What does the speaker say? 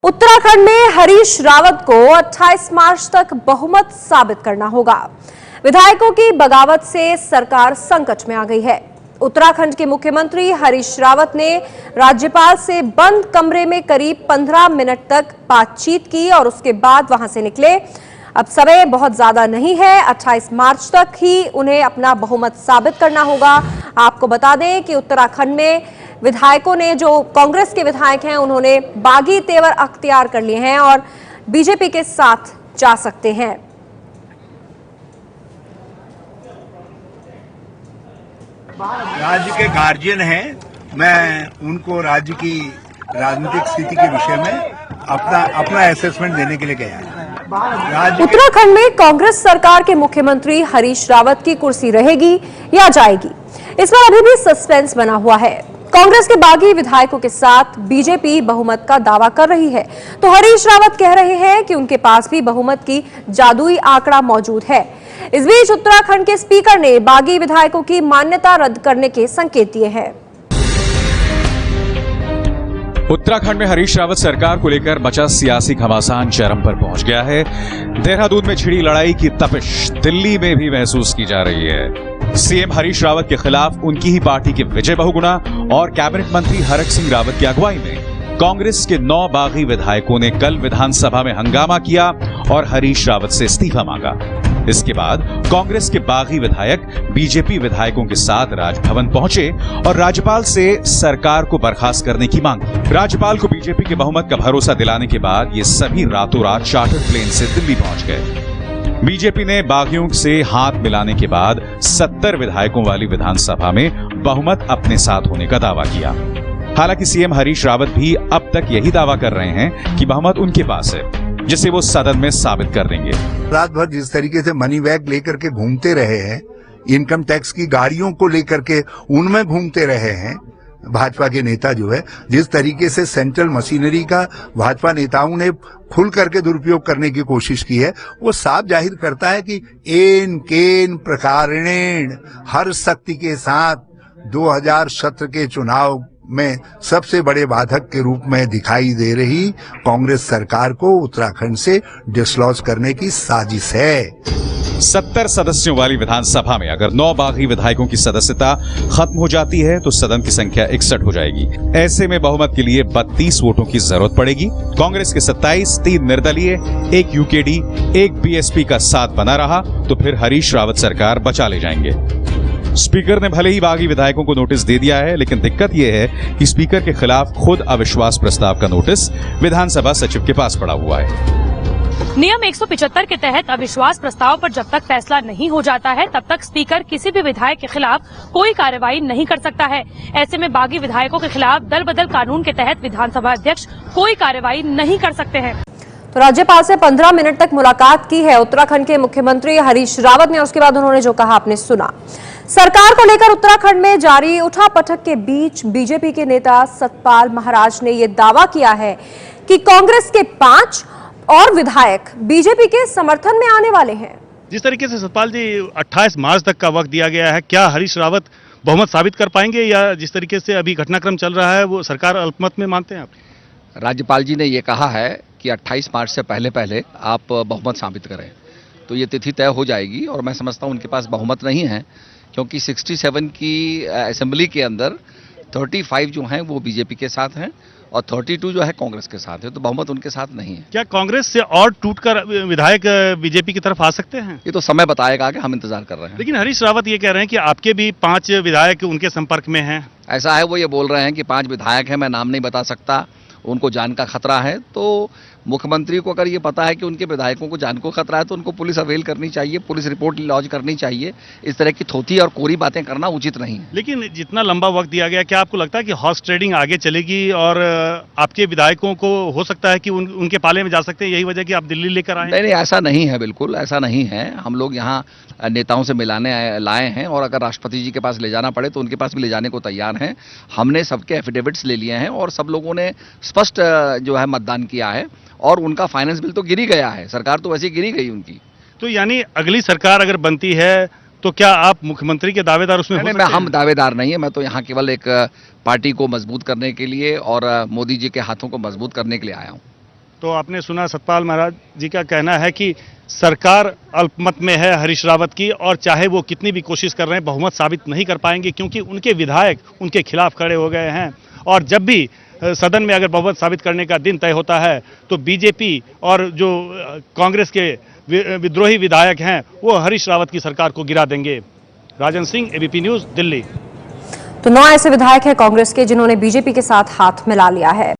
उत्तराखंड में हरीश रावत को 28 मार्च तक बहुमत साबित करना होगा। विधायकों की बगावत से सरकार संकट में आ गई है। उत्तराखंड के मुख्यमंत्री हरीश रावत ने राज्यपाल से बंद कमरे में करीब 15 मिनट तक बातचीत की और उसके बाद वहां से निकले। अब समय बहुत ज्यादा नहीं है, 28 मार्च तक ही उन्हें अपना बहुमत साबित करना होगा। आपको बता दें कि उत्तराखंड में विधायकों ने, जो कांग्रेस के विधायक हैं, उन्होंने बागी तेवर अख्तियार कर लिए हैं और बीजेपी के साथ जा सकते हैं। राज्य के गार्जियन हैं, मैं उनको राज्य की राजनीतिक स्थिति के विषय में अपना असेसमेंट देने के लिए गया है। उत्तराखंड में कांग्रेस सरकार के मुख्यमंत्री हरीश रावत की कुर्सी रहेगी या जाएगी, इस पर अभी भी सस्पेंस बना हुआ है। कांग्रेस के बागी विधायकों के साथ बीजेपी बहुमत का दावा कर रही है, तो हरीश रावत कह रहे हैं कि उनके पास भी बहुमत की जादुई आंकड़ा मौजूद है। इस बीच उत्तराखंड के स्पीकर ने बागी विधायकों की मान्यता रद्द करने के संकेत दिए हैं। उत्तराखंड में हरीश रावत सरकार को लेकर मचा सियासी घमासान चरम पर पहुंच गया है। देहरादून में छिड़ी लड़ाई की तपिश दिल्ली में भी महसूस की जा रही है। सीएम हरीश रावत के खिलाफ उनकी ही पार्टी के विजय बहुगुणा और कैबिनेट मंत्री हरक सिंह रावत की अगुवाई में कांग्रेस के 9 बागी विधायकों ने कल विधानसभा में हंगामा किया और हरीश रावत से इस्तीफा मांगा। इसके बाद कांग्रेस के बागी विधायक बीजेपी विधायकों के साथ राजभवन पहुंचे और राज्यपाल से सरकार को बर्खास्त करने की मांग की। राज्यपाल को बीजेपी के बहुमत का भरोसा दिलाने के बाद ये सभी रातों रात चार्टर प्लेन से दिल्ली पहुंच गए। बीजेपी ने बागियों से हाथ मिलाने के बाद 70 विधायकों वाली विधानसभा में बहुमत अपने साथ होने का दावा किया। हालांकि सीएम हरीश रावत भी अब तक यही दावा कर रहे हैं कि बहुमत उनके पास है, जिसे वो सदन में साबित कर देंगे। रात भर जिस तरीके से मनी बैग लेकर के घूमते रहे हैं, इनकम टैक्स की गाड़ियों को लेकर के उनमें घूमते रहे हैं भाजपा के नेता, जो है जिस तरीके से सेंट्रल मशीनरी का भाजपा नेताओं ने खुल करके दुरुपयोग करने की कोशिश की है, वो साफ जाहिर करता है कि एन केन प्रकारेण हर शक्ति के साथ 2017 के चुनाव में सबसे बड़े बाधक के रूप में दिखाई दे रही कांग्रेस सरकार को उत्तराखंड से डिसलॉज करने की साजिश है। 70 सदस्यों वाली विधानसभा में अगर 9 बागी विधायकों की सदस्यता खत्म हो जाती है तो सदन की संख्या 61 हो जाएगी। ऐसे में बहुमत के लिए 32 वोटों की जरूरत पड़ेगी। कांग्रेस के 27, 3 निर्दलीय, 1 यूकेडी, 1 बीएसपी का साथ बना रहा तो फिर हरीश रावत सरकार बचा ले जाएंगे। स्पीकर ने भले ही बागी विधायकों को नोटिस दे दिया है, लेकिन दिक्कत यह है कि स्पीकर के खिलाफ खुद अविश्वास प्रस्ताव का नोटिस विधानसभा सचिव के पास पड़ा हुआ है। नियम 175 के तहत अविश्वास प्रस्ताव पर जब तक फैसला नहीं हो जाता है, तब तक स्पीकर किसी भी विधायक के खिलाफ कोई कार्रवाई नहीं कर सकता है। ऐसे में बागी विधायकों के खिलाफ दल बदल कानून के तहत विधानसभा अध्यक्ष कोई कार्रवाई नहीं कर सकते हैं। तो राज्यपाल से 15 मिनट तक मुलाकात की है उत्तराखंड के मुख्यमंत्री हरीश रावत ने। उसके बाद उन्होंने जो कहा आपने सुना। सरकार को लेकर उत्तराखंड में जारी उठापटक के बीच बीजेपी के नेता सतपाल महाराज ने यह दावा किया है कि कांग्रेस के 5 और विधायक बीजेपी के समर्थन में आने वाले हैं। जिस तरीके से सतपाल जी 28 मार्च तक का वक्त दिया गया है, क्या हरीश रावत बहुमत साबित कर पाएंगे, या जिस तरीके से अभी घटनाक्रम चल रहा है वो सरकार अल्पमत में मानते हैं आप? राज्यपाल जी ने ये कहा है कि 28 मार्च से पहले आप बहुमत साबित करें, तो ये तिथि तय हो जाएगी। और मैं समझता हूँ उनके पास बहुमत नहीं है, क्योंकि 67 की असेंबली के अंदर 35 जो हैं वो बीजेपी के साथ हैं और 32 जो है कांग्रेस के साथ है, तो बहुमत उनके साथ नहीं है। क्या कांग्रेस से और टूटकर विधायक बीजेपी की तरफ आ सकते हैं? ये तो समय बताएगा कि हम इंतजार कर रहे हैं। लेकिन हरीश रावत ये कह रहे हैं कि आपके भी 5 विधायक उनके संपर्क में हैं। ऐसा है, वो ये बोल रहे हैं कि 5 विधायक हैं, मैं नाम नहीं बता सकता, उनको जान का खतरा है। तो मुख्यमंत्री को अगर ये पता है कि उनके विधायकों को जान को खतरा है तो उनको पुलिस अवेल करनी चाहिए, पुलिस रिपोर्ट लॉन्च करनी चाहिए। इस तरह की थोथी और कोरी बातें करना उचित नहीं है। लेकिन जितना लंबा वक्त दिया गया, क्या आपको लगता है कि हॉर्स ट्रेडिंग आगे चलेगी और आपके विधायकों को हो सकता है कि उनके पाले में जा सकते हैं, यही वजह कि आप दिल्ली लेकर आए? नहीं, ऐसा नहीं है, बिल्कुल ऐसा नहीं है। हम लोग यहाँ नेताओं से मिलाने लाए हैं और अगर राष्ट्रपति जी के पास ले जाना पड़े तो उनके पास भी ले जाने को तैयार हैं। हमने सबके एफिडेविट्स ले लिए हैं और सब लोगों ने स्पष्ट जो है मतदान किया है और उनका फाइनेंस बिल तो गिर ही गया है, सरकार तो वैसे गिरी गई उनकी। तो यानी अगली सरकार अगर बनती है तो क्या आप मुख्यमंत्री के दावेदार उसमें हो सकते हैं? हम दावेदार नहीं है, मैं तो यहाँ केवल एक पार्टी को मजबूत करने के लिए और मोदी जी के हाथों को मजबूत करने के लिए आया हूँ। तो आपने सुना सतपाल महाराज जी का कहना है कि सरकार अल्पमत में है हरीश रावत की, और चाहे वो कितनी भी कोशिश कर रहे हैं बहुमत साबित नहीं कर पाएंगे, क्योंकि उनके विधायक उनके खिलाफ खड़े हो गए हैं। और जब भी सदन में अगर बहुमत साबित करने का दिन तय होता है तो बीजेपी और जो कांग्रेस के विद्रोही विधायक हैं वो हरीश रावत की सरकार को गिरा देंगे। Rajan Singh, ABP news, Delhi. तो 9 ऐसे विधायक हैं कांग्रेस के जिन्होंने बीजेपी के साथ हाथ मिला लिया है।